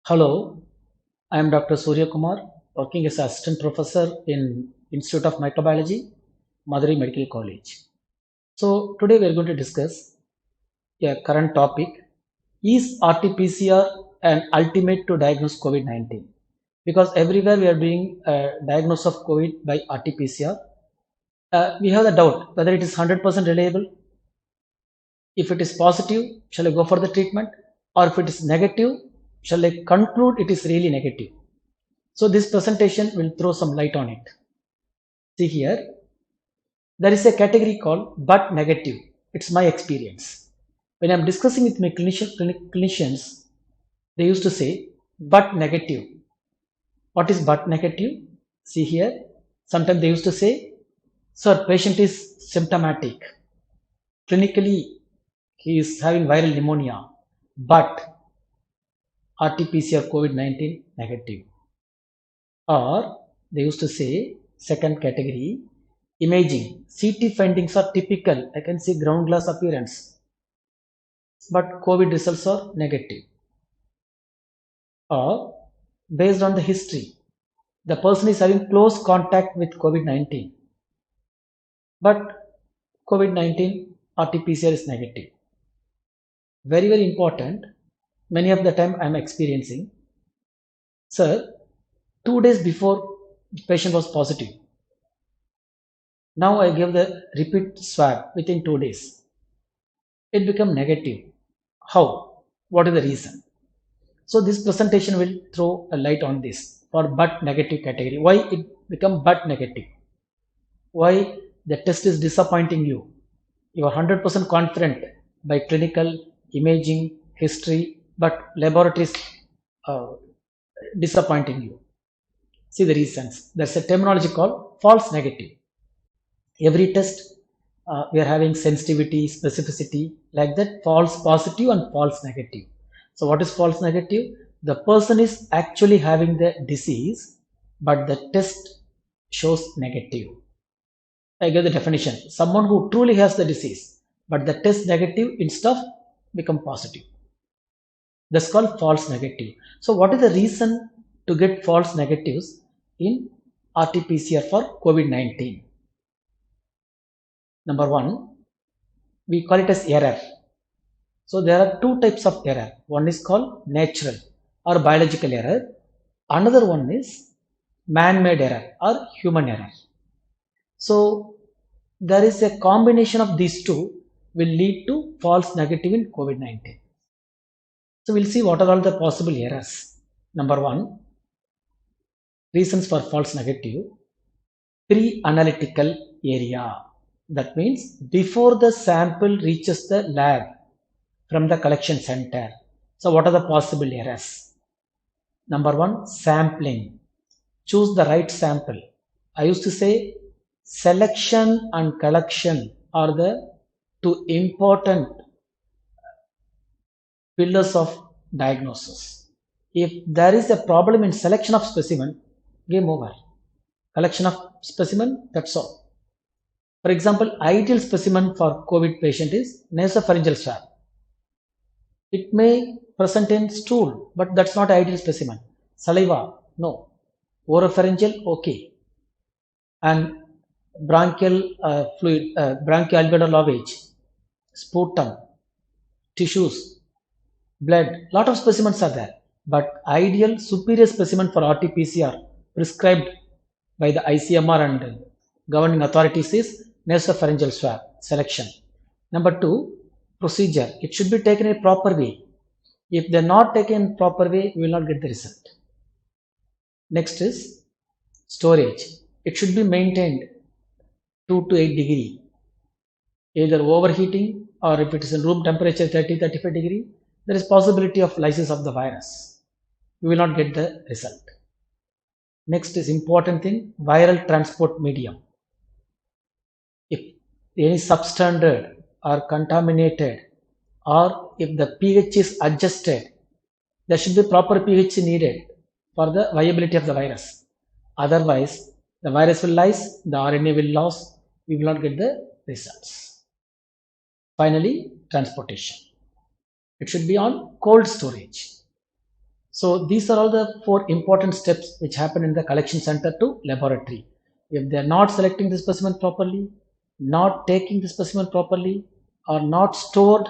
Hello, I am Dr. Surya Kumar, working as assistant professor in Institute of Microbiology, Madurai Medical College. So today we are going to discuss a current topic: is RT-PCR an ultimate to diagnose COVID-19? Because everywhere we are doing diagnosis of COVID by RT-PCR, we have the doubt whether it is 100% reliable. If it is positive, shall I go for the treatment? Or if it is negative, shall I conclude it is really negative? So this presentation will throw some light on it. See here, there is a category called but negative. It's my experience. When I'm discussing with my clinicians, they used to say but negative. What is but negative? See here, sometimes they used to say, sir, patient is symptomatic. Clinically, he is having viral pneumonia, but RT-PCR COVID-19 negative. Or they used to say, second category, imaging. CT findings are typical. I can see ground glass appearance, but COVID results are negative. Or based on the history, the person is having close contact with COVID-19, but COVID-19 RT-PCR is negative. Very, very important. Many of the time I am experiencing, sir, 2 days before the patient was positive. Now I give the repeat swab within 2 days. It become negative. How? What is the reason? So this presentation will throw a light on this for but negative category. Why it become but negative? Why the test is disappointing you? You are 100% confident by clinical, imaging, history, but laboratory is uh, disappointing you. See the reasons. There's a terminology called false negative. Every test we are having sensitivity, specificity, like that, false positive and false negative. So what is false negative? The person is actually having the disease, but the test shows negative. I give the definition: someone who truly has the disease, but the test negative instead of become positive. That's called false negative. So what is the reason to get false negatives in RT-PCR for COVID-19? Number one, we call it as error. So there are two types of error. One is called natural or biological error. Another one is man-made error or human error. So there is a combination of these two will lead to false negative in COVID-19. So we'll see what are all the possible errors. Number one, reasons for false negative: pre-analytical area. That means before the sample reaches the lab from the collection center. So what are the possible errors? Number one, sampling. Choose the right sample. I used to say selection and collection are the two important pillars of diagnosis. If there is a problem in selection of specimen, game over. Collection of specimen, that's all. For example, ideal specimen for COVID patient is nasopharyngeal swab. It may present in stool, but that's not ideal specimen. Saliva, no. Oropharyngeal, okay. And bronchial fluid, bronchoalveolar lavage, sputum, tissues, blood. Lot of specimens are there, but ideal superior specimen for RT-PCR prescribed by the ICMR and governing authorities is nasopharyngeal swab selection. Number two, procedure. It should be taken in a proper way. If they're not taken in proper way, we will not get the result. Next is storage. It should be maintained 2 to 8 degree, either overheating or if it is in room temperature 30-35 degree, there is possibility of lysis of the virus. You will not get the result. Next is important thing, viral transport medium. If any substandard or contaminated, or if the pH is adjusted, there should be proper pH needed for the viability of the virus. Otherwise, the virus will lyse, the RNA will lose, we will not get the results. Finally, transportation. It should be on cold storage. So these are all the 4 important steps which happen in the collection center to laboratory. If they are not selecting the specimen properly, not taking the specimen properly, or not stored,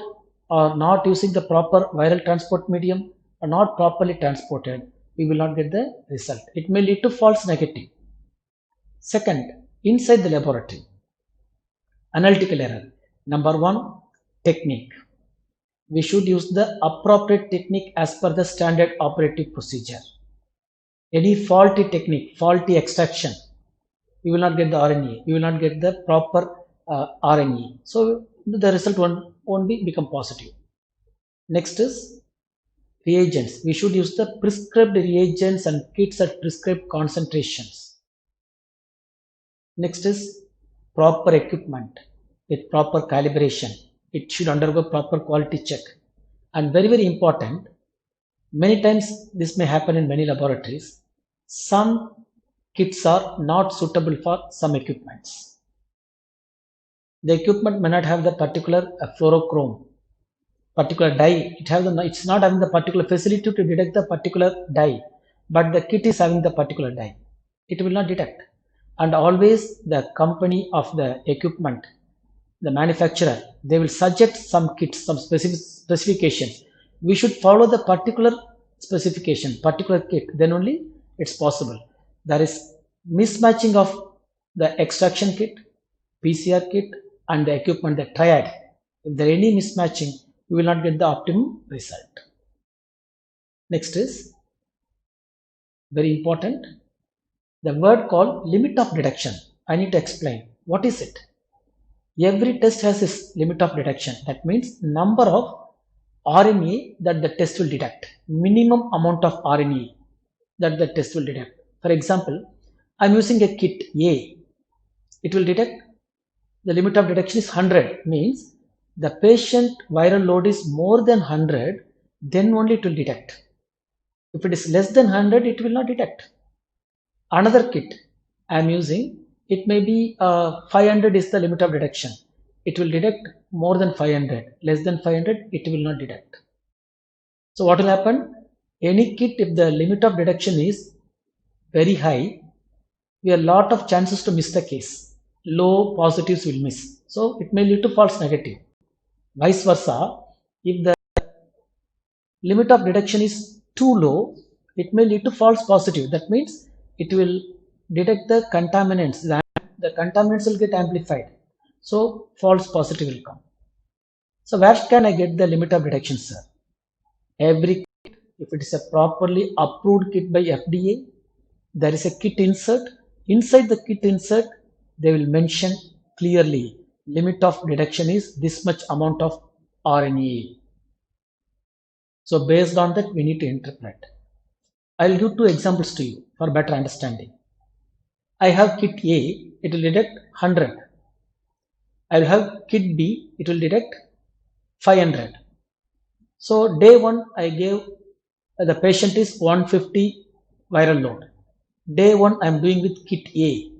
or not using the proper viral transport medium, or not properly transported, we will not get the result. It may lead to false negative. Second, inside the laboratory, analytical error. Number 1, technique. We should use the appropriate technique as per the standard operative procedure. Any faulty technique, faulty extraction, we will not get the RNA, we will not get the proper RNA. So the result won't become positive. Next is reagents. We should use the prescribed reagents and kits at prescribed concentrations. Next is proper equipment with proper calibration. It should undergo proper quality check. And very, very important, many times this may happen in many laboratories. Some kits are not suitable for some equipments. The equipment may not have the particular fluorochrome, particular dye. It's not having the particular facility to detect the particular dye, but the kit is having the particular dye. It will not detect. And always the company of the equipment, the manufacturer, they will suggest some kits, some specific specifications. We should follow the particular specification, particular kit, then only it's possible. There is mismatching of the extraction kit, PCR kit, and the equipment, the triad. If there is any mismatching, we will not get the optimum result. Next is very important, the word called limit of detection. I need to explain what is it. Every test has its limit of detection. That means number of RNA that the test will detect, minimum amount of RNA that the test will detect. For example, I am using a kit A. It will detect, the limit of detection is 100, means the patient viral load is more than 100, then only it will detect. If it is less than 100, it will not detect. Another kit I am using, it may be 500 is the limit of detection. It will detect more than 500, less than 500, it will not detect. So what will happen? Any kit, if the limit of detection is very high, we have a lot of chances to miss the case. Low positives will miss. So it may lead to false negative. Vice versa, if the limit of detection is too low, it may lead to false positive. That means it will detect the contaminants. The contaminants will get amplified. So false positive will come. So where can I get the limit of detection, sir? Every kit, if it is a properly approved kit by FDA, there is a kit insert. Inside the kit insert, they will mention clearly limit of detection is this much amount of RNA. So based on that, we need to interpret. I'll give 2 examples to you for better understanding. I have kit A, it will detect 100. I will have kit B, it will detect 500. So day 1, I gave the patient is 150 viral load. Day 1, I am doing with kit A.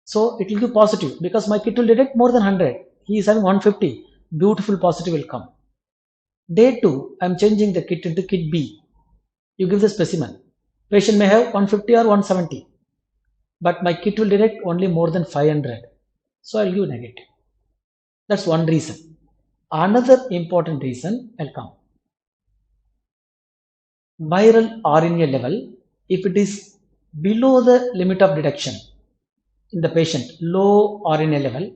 So it will give positive because my kit will detect more than 100. He is having 150. Beautiful positive will come. Day 2, I am changing the kit into kit B. You give the specimen. Patient may have 150 or 170. But my kit will detect only more than 500. So I will give negative. That's one reason. Another important reason will come. Viral RNA level, if it is below the limit of detection in the patient, low RNA level,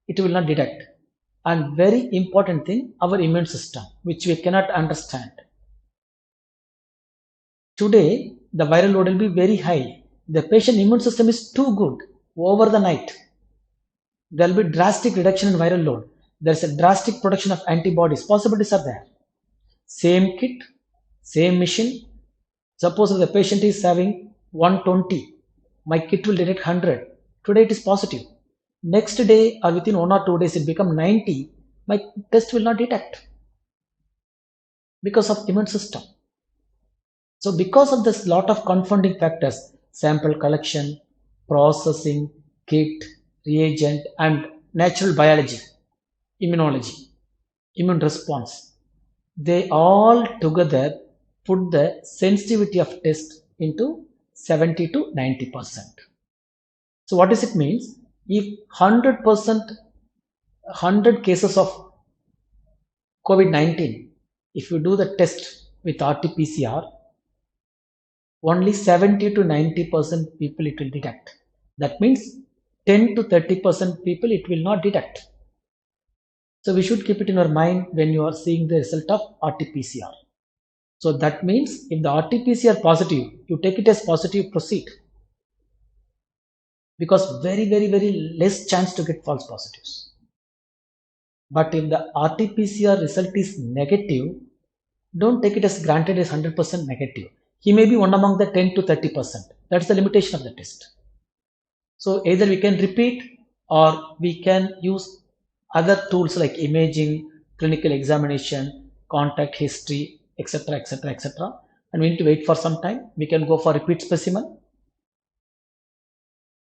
it will not detect. And very important thing, our immune system, which we cannot understand. Today, the viral load will be very high. The patient immune system is too good. Over the night, there will be drastic reduction in viral load. There is a drastic production of antibodies. Possibilities are there. Same kit, same machine. Suppose if the patient is having 120, my kit will detect 100. Today it is positive. Next day or within 1 or 2 days it become 90. My test will not detect because of immune system. So because of this lot of confounding factors, sample collection, processing, kit, reagent, and natural biology, immunology, immune response, they all together put the sensitivity of test into 70 to 90%. So what does it means? If 100 cases of COVID-19, if you do the test with RT-PCR, only 70 to 90% people it will detect. That means 10 to 30% people it will not detect. So we should keep it in our mind when you are seeing the result of RT-PCR. So that means if the RT-PCR positive, you take it as positive, proceed. Because very less chance to get false positives. But if the RT-PCR result is negative, don't take it as granted as 100% negative. He may be one among the 10 to 30%. That's the limitation of the test. So either we can repeat or we can use other tools like imaging, clinical examination, contact history, etc. And we need to wait for some time. We can go for repeat specimen.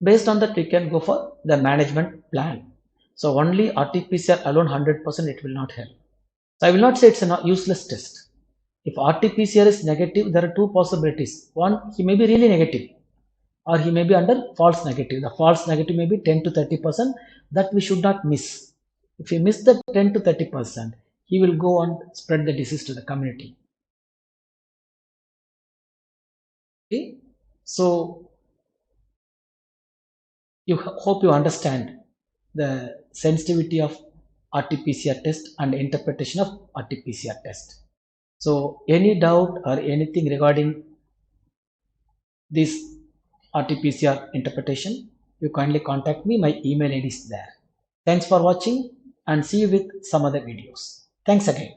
Based on that, we can go for the management plan. So only RT-PCR alone 100% it will not help. So I will not say it's a useless test. If RT-PCR is negative, there are two possibilities. One, he may be really negative, or he may be under false negative. The false negative may be 10 to 30%. That we should not miss. If we miss the 10 to 30%, he will go and spread the disease to the community. Okay, so hope you understand the sensitivity of RT-PCR test and interpretation of RT-PCR test. So any doubt or anything regarding this RT-PCR interpretation, you kindly contact me. My email ID is there. Thanks for watching and see you with some other videos. Thanks again.